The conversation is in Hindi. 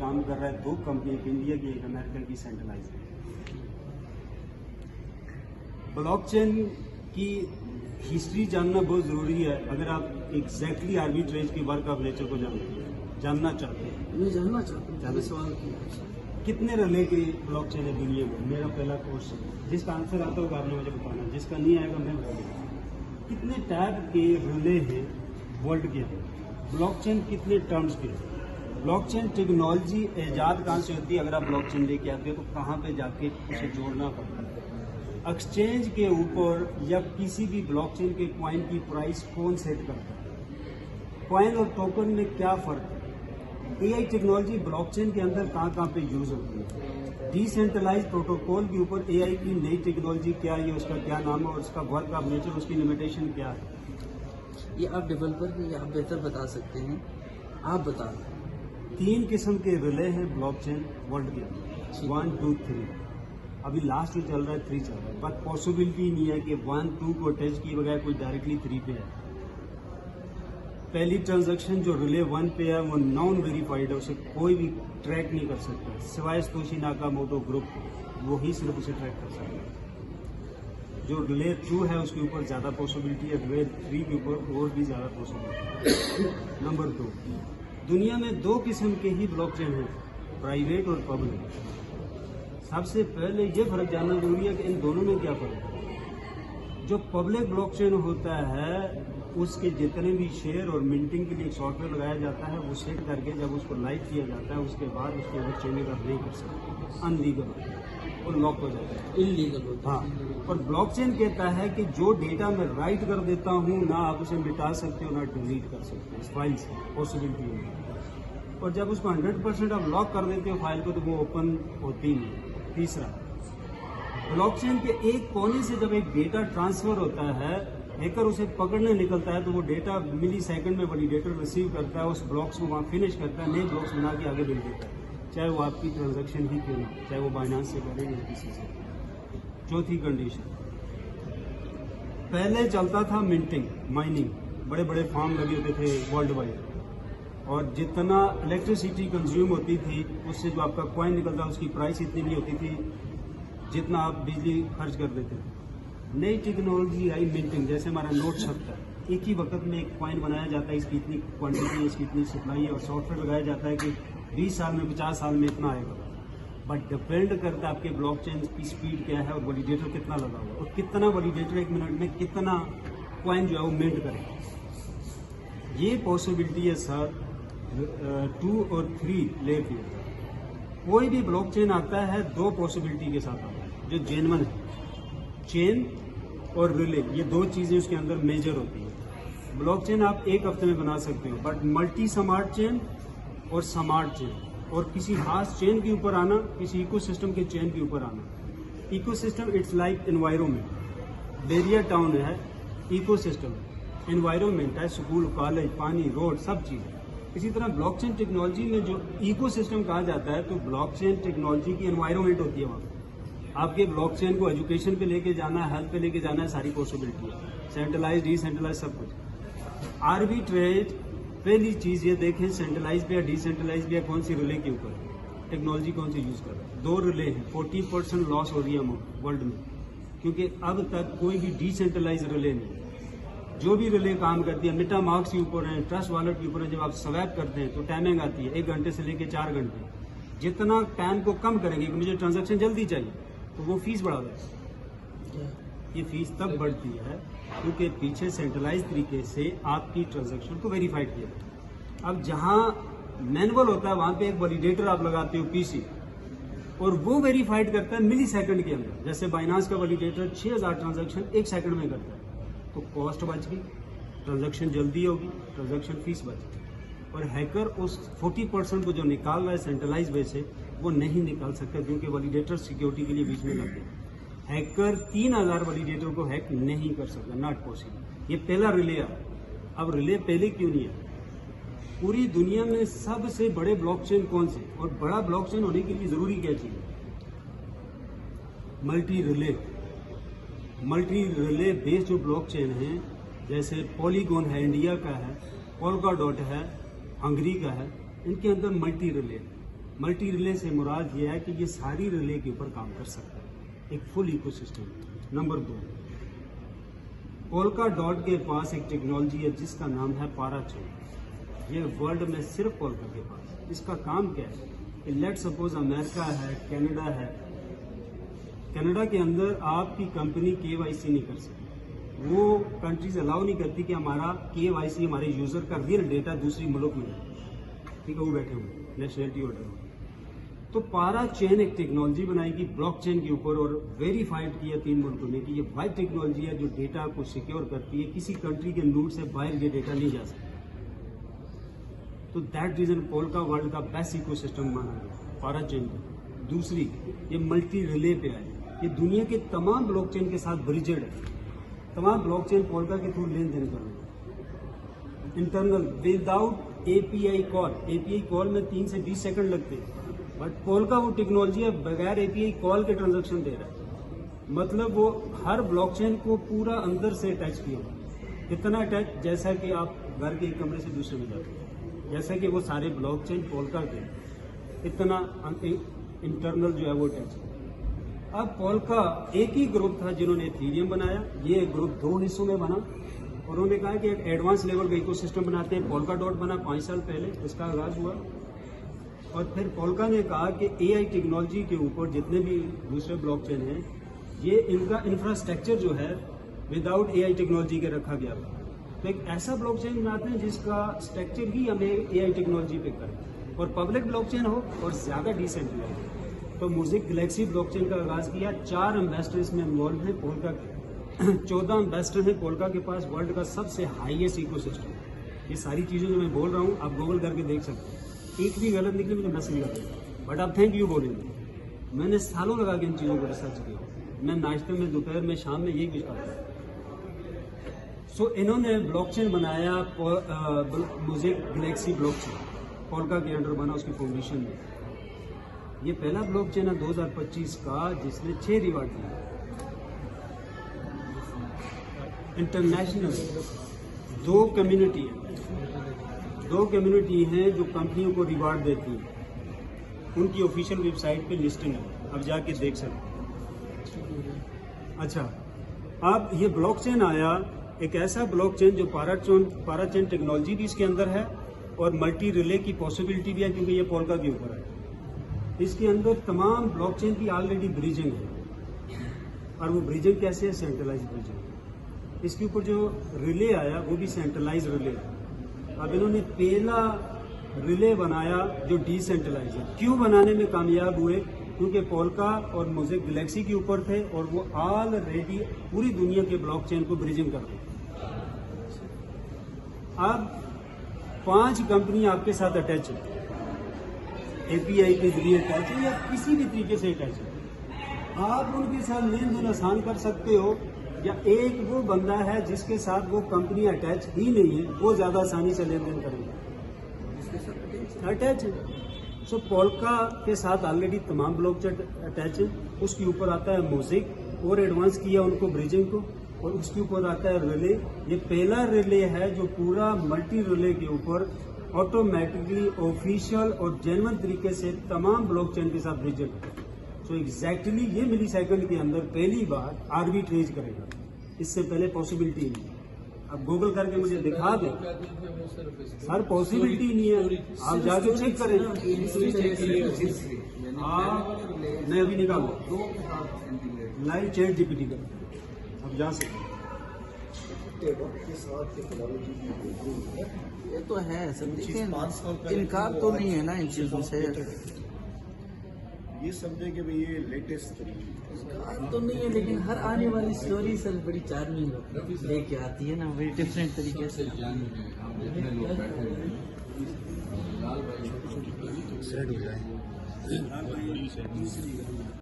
काम कर रहा है, दो कंपनी, एक इंडिया की एक अमेरिका की सेंट्रलाइज है। ब्लॉकचेन की हिस्ट्री जानना बहुत ज़रूरी है अगर आप एग्जैक्टली आर्बिट्रेज के वर्क ऑफ नेचर को जानना चाहते हैं। मैं जानना चाहता हूँ, सवाल किया कितने रिले के ब्लॉकचेन है दुनिया में? मेरा पहला क्वेश्चन, जिसका आंसर आता होगा आपने मुझे बताना, जिसका नहीं आएगा मैं बताऊंगा। कितने टाइप के रिले हैं वर्ल्ड के अंदर? ब्लॉकचेन कितने टर्म्स के? ब्लॉकचेन टेक्नोलॉजी ईजाद कहाँ से होती है? अगर आप ब्लॉकचेन लेके आते हो तो कहाँ पे जाके उसे जोड़ना पड़ता है? एक्सचेंज के ऊपर या किसी भी ब्लॉकचेन के कॉइन की प्राइस कौन सेट करता है? कॉइन और टोकन में क्या फर्क है? एआई टेक्नोलॉजी ब्लॉकचेन के अंदर कहाँ पे यूज होती है? डिसेंट्रलाइज प्रोटोकॉल के ऊपर एआई की नई टेक्नोलॉजी क्या है, उसका क्या नाम है और उसका वर्क ऑफ नेचर, उसकी लिमिटेशन क्या है? ये आप डेवलपर के आप बेहतर बता सकते हैं, आप बता दें। 3 किस्म के रिले हैं ब्लॉकचेन वर्ल्ड के अंदर, 1, 2, 3। अभी लास्ट जो चल रहा है 3 चल रहा है, बट पॉसिबिलिटी नहीं है कि 1, 2 को टच किए बगैर कोई डायरेक्टली 3 पे है। पहली ट्रांजैक्शन जो रिले 1 पे है वो नॉन वेरीफाइड है, उसे कोई भी ट्रैक नहीं कर सकता सिवाय तोशी नाकामोटो ग्रुप, वो ही सिर्फ उसे ट्रैक कर सकता है। जो रिले 2 है उसके ऊपर ज़्यादा पॉसिबिलिटी है, रिले 3 के ऊपर और भी ज़्यादा पॉसिबिलिटी है। नंबर 2, दुनिया में 2 किस्म के ही ब्लॉकचेन हैं, प्राइवेट और पब्लिक। सबसे पहले ये फर्क जानना जरूरी है कि इन दोनों में क्या फर्क है। जो पब्लिक ब्लॉकचेन होता है उसके जितने भी शेयर और मिंटिंग के लिए एक सॉफ्टवेयर लगाया जाता है, वो सेट करके जब उसको लाइव किया जाता है उसके बाद उसके ऊपर चेंजिंग आप नहीं कर सकते, अनलीगल और लॉक हो जाता है, इलीगल होता है। हाँ। और ब्लॉकचेन कहता है कि जो डेटा मैं राइट कर देता हूँ ना आप उसे मिटा सकते हो ना डिलीट कर सकते हो, इस फाइल से पॉसिबिलिटी है। और जब उसको 100% आप लॉक कर देते हो फाइल को तो वो ओपन होती नहीं। तीसरा, ब्लॉकचेन के एक कोने से जब एक डेटा ट्रांसफर होता है, हैकर उसे पकड़ने निकलता है तो वो डेटा मिली सेकंड में वैलिडेटर रिसीव करता है, उस ब्लॉक्स को वहाँ फिनिश करता है, नए ब्लॉक्स बना के आगे भेज देता है, चाहे वो आपकी ट्रांजैक्शन ही क्यों ना, चाहे वो बाइनांस से करे या किसी से। चौथी कंडीशन, पहले चलता था मिंटिंग, माइनिंग, बड़े बड़े फार्म लगे होते थे वर्ल्ड वाइड, और जितना इलेक्ट्रिसिटी कंज्यूम होती थी उससे जो आपका कॉइन निकलता उसकी प्राइस इतनी नहीं होती थी जितना आप बिजली खर्च कर देते थे। नई टेक्नोलॉजी आई मिंटिंग, जैसे हमारा नोट छपता है, एक ही वक्त में एक कॉइन बनाया जाता है, इसकी इतनी क्वांटिटी है, इसकी इतनी सप्लाई है, और सॉफ्टवेयर लगाया जाता है कि 20 साल में 50 साल में इतना आएगा। बट डिपेंड करता है आपके ब्लॉकचेन की स्पीड क्या है और वैलिडेटर कितना लगा हुआ और कितना वैलिडेटर 1 मिनट में कितना कॉइन जो है वो मिंट करेगा। ये पॉसिबिलिटी है सर 2 और 3 लेयर पे। कोई भी ब्लॉकचेन आता है 2 पॉसिबिलिटी के साथ आता है जो जेन्युइन है, चेन और रिले, ये 2 चीजें उसके अंदर मेजर होती है। ब्लॉकचेन आप 1 हफ्ते में बना सकते हो, बट मल्टी स्मार्ट चेन और स्मार्ट चेन और किसी खास चेन के ऊपर आना, किसी इकोसिस्टम के चेन के ऊपर आना। इकोसिस्टम इट्स लाइक एनवायरनमेंट, बेरिया टाउन है, इकोसिस्टम एनवायरनमेंट है, स्कूल, कॉलेज, पानी, रोड, सब चीजें। इसी तरह ब्लॉकचेन टेक्नोलॉजी में जो इकोसिस्टम कहा जाता है, तो ब्लॉकचेन टेक्नोलॉजी की एनवायरनमेंट होती है वहाँ। आपके ब्लॉकचेन को एजुकेशन पे लेके जाना है, हेल्थ पे लेके जाना है, सारी पॉसिबिलिटी है, सेंट्रलाइज, डिसेंट्रलाइज, सब कुछ। आर्बिट्रेज, पहली चीज ये देखें सेंट्रलाइज पे या डिसेंट्रलाइज पे या कौन सी रिले के ऊपर टेक्नोलॉजी कौन सी यूज कर रहा है। 2 रिले हैं, 40% लॉस हो रही है वर्ल्ड में, क्योंकि अब तक कोई भी डिसेंट्रलाइज रिले नहीं। जो भी रिले काम करती है मेटा मार्क्स के ऊपर है, ट्रस्ट वॉलेट के ऊपर है, जब आप स्वैप करते हैं तो टाइमिंग आती है 1 घंटे से लेकर 4 घंटे। जितना टाइम को कम करेंगे कि मुझे ट्रांजैक्शन जल्दी चाहिए तो वो फीस बढ़ा देते हैं। ये फीस तब बढ़ती है क्योंकि पीछे सेंट्रलाइज तरीके से आपकी ट्रांजैक्शन को वेरीफाइड किया जाता है। अब जहां मैनुअल होता है वहां पे एक वैलिडेटर आप लगाते हो पीसी, और वो वेरीफाइड करता है मिली सेकंड के अंदर। जैसे बाइनांस का वैलिडेटर 6000 ट्रांजैक्शन 1 सेकंड में करता है, तो कॉस्ट बच गई, ट्रांजैक्शन जल्दी होगी, ट्रांजैक्शन फीस बच गई। और हैकर उस 40% को जो निकाल रहा है सेंट्रलाइज वे से, वो नहीं निकाल सकता क्योंकि वैलिडेटर सिक्योरिटी के लिए बीच में लग गए। हैकर 3000 वैलिडेटर को हैक नहीं कर सकता, नॉट पॉसिबल। ये पहला रिले है। अब रिले पहले क्यों नहीं है? पूरी दुनिया में सबसे बड़े ब्लॉकचेन कौन से, और बड़ा ब्लॉकचेन होने के लिए जरूरी क्या चीज है? Multi relay. Multi relay based जो ब्लॉकचेन है, जैसे पॉलीगॉन है, इंडिया का है, पोल्काडॉट है, हंगरी का है, इनके अंदर मल्टी रिले। मल्टी रिले से मुराद ये है कि ये सारी रिले के ऊपर काम कर सकता है, एक full ecosystem. Number 2, polka dot के पास एक टेक्नोलॉजी है जिसका नाम है पाराचेन। ये वर्ल्ड में सिर्फ पोल्का के पास। इसका काम क्या है कि लेट सपोज अमेरिका है, कनाडा है, कनाडा के अंदर आपकी कंपनी KYC नहीं कर सकती। वो कंट्रीज अलाउ नहीं करती कि हमारा KYC, हमारे यूजर का रियल डेटा दूसरी मुल्क में है, ठीक है, वो बैठे हुए नेशनलिटी होल्डर। तो पारा चेन एक टेक्नोलॉजी बनाएगी ब्लॉकचेन के ऊपर और वेरीफाइड किया 3 मुल्कों ने कि ये वाइड टेक्नोलॉजी है जो डेटा को सिक्योर करती है, किसी कंट्री के नोड से बाहर ये डेटा नहीं जा सकता। तो दैट रीजन पोल्का वर्ल्ड का बेस्ट इकोसिस्टम माना गया पारा चेन का। दूसरी, ये मल्टी रिले पे आए, ये दुनिया के तमाम ब्लॉकचेन के साथ ब्रिजेड है। तमाम ब्लॉकचेन पोल्का के थ्रू लेन देन कर रहे हैं internal without API call. API call में 3 से 20 सेकंड लगते हैं, बट पोल्का वो टेक्नोलॉजी है बगैर API कॉल के ट्रांजैक्शन दे रहा है। मतलब वो हर ब्लॉकचेन को पूरा अंदर से अटैच किया हुआ, इतना अटैच जैसा कि आप घर के एक कमरे से दूसरे में जाते हैं, जैसा कि वो सारे ब्लॉकचेन पोल्का के इतना इंटरनल जो है वो अटैच है। अब पोल्का एक ही ग्रुप था जिन्होंने इथेरियम बनाया, ये ग्रुप 2 हिस्सों में बना। उन्होंने कहा कि एक एडवांस लेवल का इकोसिस्टम बनाते हैं। पोल्का डॉट बना 5 साल पहले, इसका आगाज हुआ। और फिर पोल्का ने कहा कि AI टेक्नोलॉजी के ऊपर जितने भी दूसरे ब्लॉकचेन हैं, ये इनका इंफ्रास्ट्रक्चर जो है विदाउट AI टेक्नोलॉजी के रखा गया था। तो एक ऐसा ब्लॉकचेन बनाते हैं जिसका स्ट्रक्चर ही हमें AI टेक्नोलॉजी पे करे और पब्लिक ब्लॉकचेन हो और ज्यादा डिसेंट्रलाइज। तो म्यूजिक गैलेक्सी ब्लॉकचेन का आगाज किया। 4 एम्बेसडर इसमें इन्वॉल्व हैं पोल्का के। 14 एम्बेसडर हैं पोल्का के पास, वर्ल्ड का सबसे हाईएस्ट इकोसिस्टम। ये सारी चीजें जो मैं बोल रहा हूँ आप गूगल करके देख सकते हैं। एक भी गलत निकली मुझे मैसेज कर दें, बट आप थैंक यू बोलेंगे। मैंने सालों लगा के इन चीज़ों को रिसर्च किया। मैं नाश्ते में, दोपहर में, शाम में यही कुछ करता हूँ। सो इन्होंने ब्लॉकचेन बनाया म्यूजिक गैलेक्सी ब्लॉकचेन, पोल्का के अंडर बना, उसकी फाउंडेशन में। ये पहला ब्लॉकचेन है 2025 का जिसने 6 रिवार्ड दिए इंटरनेशनल। 2 कम्युनिटी हैं जो कंपनियों को रिवार्ड देती हैं, उनकी ऑफिशियल वेबसाइट पे लिस्टिंग है, अब जाके देख सकते हैं। अच्छा, अब ये ब्लॉकचेन आया, एक ऐसा ब्लॉकचेन जो पाराचेन टेक्नोलॉजी भी इसके अंदर है और मल्टी रिले की पॉसिबिलिटी भी है क्योंकि ये पोल्का के ऊपर है। इसके अंदर तमाम ब्लॉकचेन की ऑलरेडी ब्रिजिंग है और वो ब्रिजिंग कैसे है? Centralise bridging. इसके ऊपर जो रिले आया वो भी सेंट्रलाइज रिले है। अब इन्होंने पहला रिले बनाया जो डिसेंट्रलाइज है। क्यों बनाने में कामयाब हुए? क्योंकि पोल्का और म्यूजिक गैलेक्सी के ऊपर थे और वो ऑलरेडी पूरी दुनिया के ब्लॉकचेन को ब्रिजिंग कर रहे। अब 5 कंपनी आपके साथ अटैच है, API के जरिए अटैच है या किसी भी तरीके से अटैच है। आप उनके साथ लेन देन आसान कर सकते हो, या एक वो बंदा है जिसके साथ वो कंपनी अटैच ही नहीं है, वो ज्यादा आसानी से लेन देन करेगा, अटैच है। सो पोल्का के साथ ऑलरेडी तमाम ब्लॉकचेन अटैच है। उसके ऊपर आता है म्यूजिक और एडवांस किया उनको ब्रिजिंग को, और उसके ऊपर आता है रिले। ये पहला रिले है जो पूरा मल्टी रिले के ऊपर ऑटोमेटिकली ऑफिशियल और जेन्युइन तरीके से तमाम ब्लॉकचेन के साथ ब्रिजेड है। सो एग्जैक्टली ये मिली सेकंड के अंदर पहली बार आर्बिट्रेज करेगा, इससे पहले पॉसिबिलिटी नहीं है। अब गूगल करके मुझे दिखा दें सर, पॉसिबिलिटी नहीं है, आप जाके चेक करें। मैं अभी निकालू लाइव चैट GPT कर, अब जा सकते। ये तो है सब, लेकिन इनकार तो नहीं है ना इन चीजों से। ये समझे कि भाई ये लेटेस्ट तरीके तो नहीं है, लेकिन हर आने वाली स्टोरी सर बड़ी चार्मिंग लेके आती है ना, बड़ी डिफरेंट तरीके से।